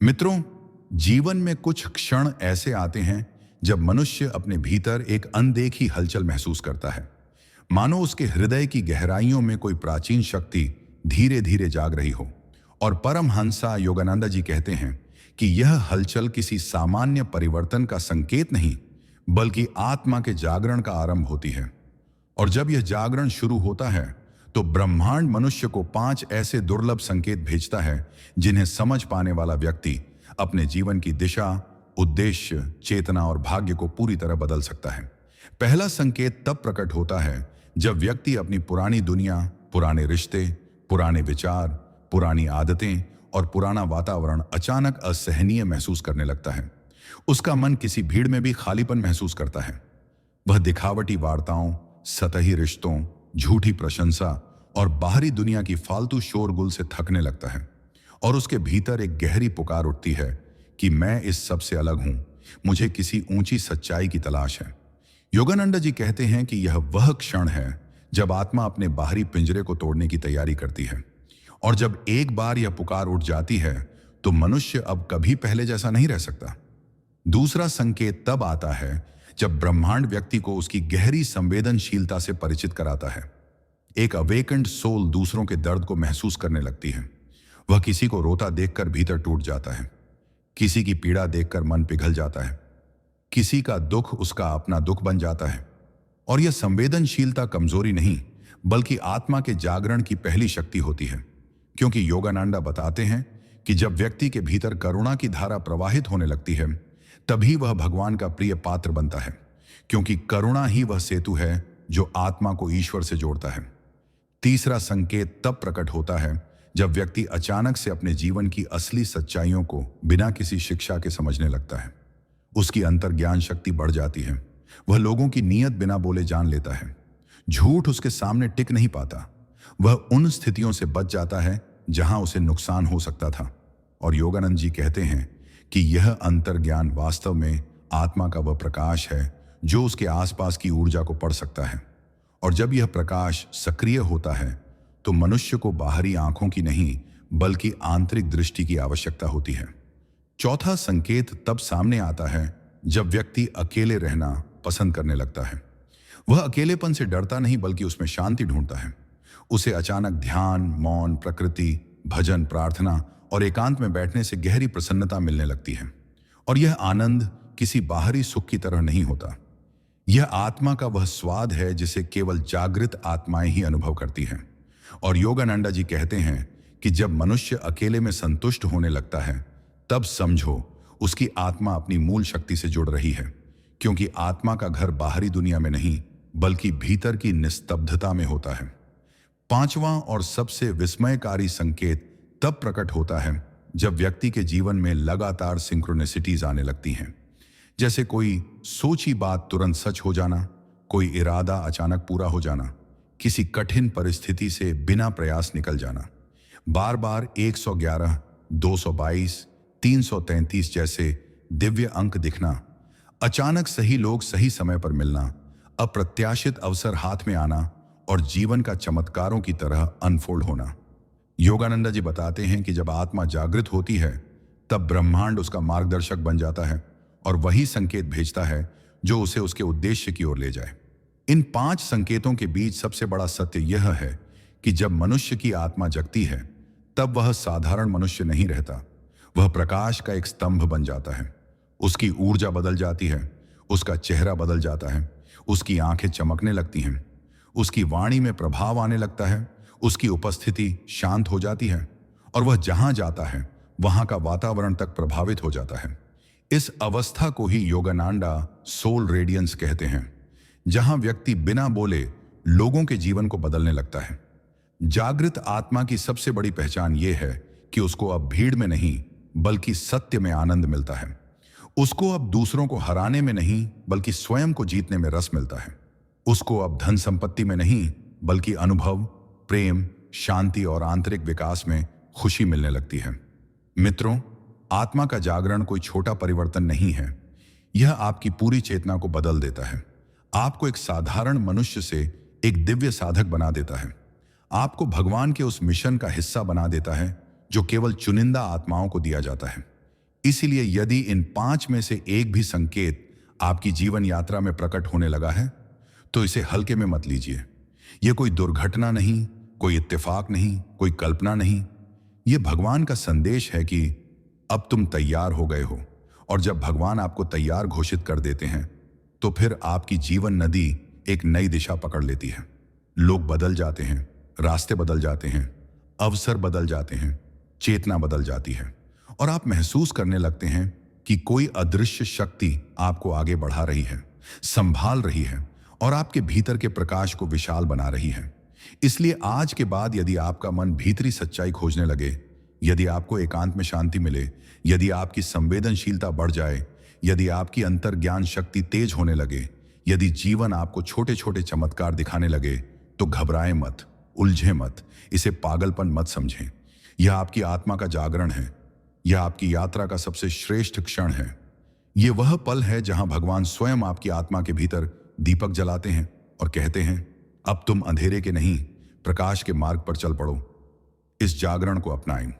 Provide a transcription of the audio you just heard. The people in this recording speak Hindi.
मित्रों, जीवन में कुछ क्षण ऐसे आते हैं जब मनुष्य अपने भीतर एक अनदेखी हलचल महसूस करता है। मानो उसके हृदय की गहराइयों में कोई प्राचीन शक्ति धीरे धीरे जाग रही हो। और परमहंसा योगानंदा जी कहते हैं कि यह हलचल किसी सामान्य परिवर्तन का संकेत नहीं, बल्कि आत्मा के जागरण का आरंभ होती है। और जब यह जागरण शुरू होता है तो ब्रह्मांड मनुष्य को 5 ऐसे दुर्लभ संकेत भेजता है जिन्हें समझ पाने वाला व्यक्ति अपने जीवन की दिशा, उद्देश्य, चेतना और भाग्य को पूरी तरह बदल सकता है। पहला संकेत तब प्रकट होता है जब व्यक्ति अपनी पुरानी दुनिया, पुराने रिश्ते, पुराने विचार, पुरानी आदतें और पुराना वातावरण अचानक असहनीय महसूस करने लगता है। उसका मन किसी भीड़ में भी खालीपन महसूस करता है। वह दिखावटी वार्ताओं, सतही रिश्तों, झूठी प्रशंसा और बाहरी दुनिया की फालतू शोरगुल से थकने लगता है। और उसके भीतर एक गहरी पुकार उठती है कि मैं इस सब से अलग हूं, मुझे किसी ऊंची सच्चाई की तलाश है। योगानंदा जी कहते हैं कि यह वह क्षण है जब आत्मा अपने बाहरी पिंजरे को तोड़ने की तैयारी करती है। और जब एक बार यह पुकार उठ जाती है तो मनुष्य अब कभी पहले जैसा नहीं रह सकता। दूसरा संकेत तब आता है जब ब्रह्मांड व्यक्ति को उसकी गहरी संवेदनशीलता से परिचित कराता है। एक अवेकेंड सोल दूसरों के दर्द को महसूस करने लगती है। वह किसी को रोता देखकर भीतर टूट जाता है, किसी की पीड़ा देखकर मन पिघल जाता है, किसी का दुख उसका अपना दुख बन जाता है। और यह संवेदनशीलता कमजोरी नहीं, बल्कि आत्मा के जागरण की पहली शक्ति होती है। क्योंकि योगानंदा बताते हैं कि जब व्यक्ति के भीतर करुणा की धारा प्रवाहित होने लगती है, तभी वह भगवान का प्रिय पात्र बनता है। क्योंकि करुणा ही वह सेतु है जो आत्मा को ईश्वर से जोड़ता है। तीसरा संकेत तब प्रकट होता है जब व्यक्ति अचानक से अपने जीवन की असली सच्चाइयों को बिना किसी शिक्षा के समझने लगता है। उसकी अंतर्ज्ञान शक्ति बढ़ जाती है। वह लोगों की नीयत बिना बोले जान लेता है। झूठ उसके सामने टिक नहीं पाता। वह उन स्थितियों से बच जाता है जहां उसे नुकसान हो सकता था। और योगानंद जी कहते हैं कि यह अंतर्ज्ञान वास्तव में आत्मा का वह प्रकाश है जो उसके आसपास की ऊर्जा को पढ़ सकता है। और जब यह प्रकाश सक्रिय होता है तो मनुष्य को बाहरी आंखों की नहीं, बल्कि आंतरिक दृष्टि की आवश्यकता होती है। चौथा संकेत तब सामने आता है जब व्यक्ति अकेले रहना पसंद करने लगता है। वह अकेलेपन से डरता नहीं, बल्कि उसमें शांति ढूंढता है। उसे अचानक ध्यान, मौन, प्रकृति, भजन, प्रार्थना और एकांत में बैठने से गहरी प्रसन्नता मिलने लगती है। और यह आनंद किसी बाहरी सुख की तरह नहीं होता। यह आत्मा का वह स्वाद है जिसे केवल जागृत आत्माएं ही अनुभव करती हैं। और योगानंदा जी कहते हैं कि जब मनुष्य अकेले में संतुष्ट होने लगता है, तब समझो उसकी आत्मा अपनी मूल शक्ति से जुड़ रही है। क्योंकि आत्मा का घर बाहरी दुनिया में नहीं, बल्कि भीतर की निस्तब्धता में होता है। पांचवां और सबसे विस्मयकारी संकेत तब प्रकट होता है जब व्यक्ति के जीवन में लगातार सिंक्रोनिसिटीज आने लगती हैं। जैसे कोई सोची बात तुरंत सच हो जाना, कोई इरादा अचानक पूरा हो जाना, किसी कठिन परिस्थिति से बिना प्रयास निकल जाना। बार बार 111, 222, 333 जैसे दिव्य अंक दिखना, अचानक सही लोग सही समय पर मिलना, अप्रत्याशित अवसर हाथ में आना और जीवन का चमत्कारों की तरह अनफोल्ड होना। योगानंदा जी बताते हैं कि जब आत्मा जागृत होती है, तब ब्रह्मांड उसका मार्गदर्शक बन जाता है और वही संकेत भेजता है जो उसे उसके उद्देश्य की ओर ले जाए। इन 5 संकेतों के बीच सबसे बड़ा सत्य यह है कि जब मनुष्य की आत्मा जगती है, तब वह साधारण मनुष्य नहीं रहता। वह प्रकाश का एक स्तंभ बन जाता है। उसकी ऊर्जा बदल जाती है, उसका चेहरा बदल जाता है, उसकी आंखें चमकने लगती हैं, उसकी वाणी में प्रभाव आने लगता है, उसकी उपस्थिति शांत हो जाती है और वह जहां जाता है वहां का वातावरण तक प्रभावित हो जाता है। इस अवस्था को ही योगानंदा सोल रेडियंस कहते हैं, जहां व्यक्ति बिना बोले लोगों के जीवन को बदलने लगता है। जागृत आत्मा की सबसे बड़ी पहचान यह है कि उसको अब भीड़ में नहीं, बल्कि सत्य में आनंद मिलता है। उसको अब दूसरों को हराने में नहीं, बल्कि स्वयं को जीतने में रस मिलता है। उसको अब धन संपत्ति में नहीं, बल्कि अनुभव, प्रेम, शांति और आंतरिक विकास में खुशी मिलने लगती है। मित्रों, आत्मा का जागरण कोई छोटा परिवर्तन नहीं है। यह आपकी पूरी चेतना को बदल देता है। आपको एक साधारण मनुष्य से एक दिव्य साधक बना देता है। आपको भगवान के उस मिशन का हिस्सा बना देता है जो केवल चुनिंदा आत्माओं को दिया जाता है। इसीलिए यदि इन 5 में से एक भी संकेत आपकी जीवन यात्रा में प्रकट होने लगा है, तो इसे हल्के में मत लीजिए। यह कोई दुर्घटना नहीं, कोई इत्तेफाक नहीं, कोई कल्पना नहीं। यह भगवान का संदेश है कि अब तुम तैयार हो गए हो। और जब भगवान आपको तैयार घोषित कर देते हैं, तो फिर आपकी जीवन नदी एक नई दिशा पकड़ लेती है। लोग बदल जाते हैं, रास्ते बदल जाते हैं, अवसर बदल जाते हैं, चेतना बदल जाती है और आप महसूस करने लगते हैं कि कोई अदृश्य शक्ति आपको आगे बढ़ा रही है, संभाल रही है और आपके भीतर के प्रकाश को विशाल बना रही है। इसलिए आज के बाद यदि आपका मन भीतरी सच्चाई खोजने लगे, यदि आपको एकांत में शांति मिले, यदि आपकी संवेदनशीलता बढ़ जाए, यदि आपकी अंतर्ज्ञान शक्ति तेज होने लगे, यदि जीवन आपको छोटे छोटे चमत्कार दिखाने लगे, तो घबराएं मत, उलझे मत, इसे पागलपन मत समझें। यह आपकी आत्मा का जागरण है। यह आपकी यात्रा का सबसे श्रेष्ठ क्षण है। यह वह पल है जहां भगवान स्वयं आपकी आत्मा के भीतर दीपक जलाते हैं और कहते हैं, अब तुम अंधेरे के नहीं, प्रकाश के मार्ग पर चल पड़ो। इस जागरण को अपनाएं।